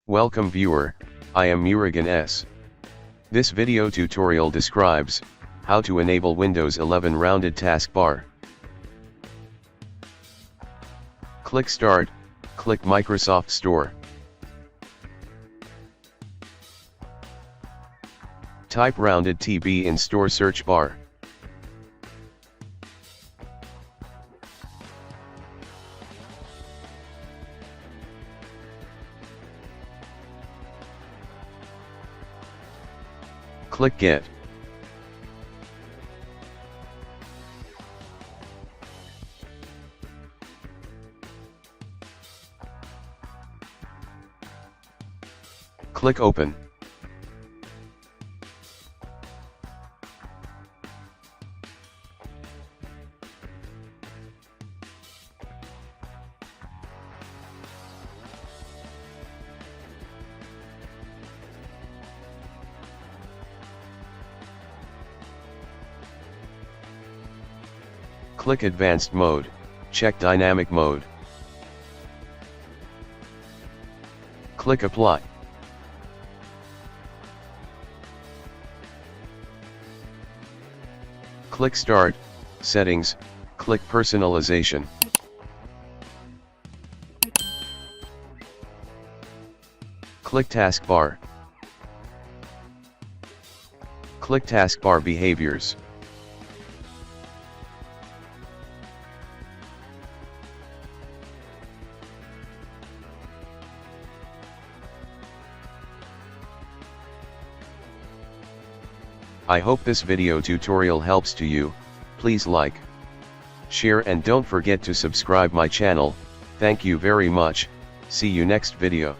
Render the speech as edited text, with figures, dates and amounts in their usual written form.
Welcome viewer, I am Murugan S. This video tutorial describes how to enable Windows 11 rounded taskbar. Click Start, click Microsoft Store. Type RoundedTB in Store search bar. Click Get. Click Open. Click Advanced Mode, check Dynamic Mode. Click Apply. Click Start, Settings, click Personalization. Click Taskbar. Click Taskbar Behaviors. I hope this video tutorial helps to you. Please like, share and don't forget to subscribe my channel. Thank you very much. See you next video.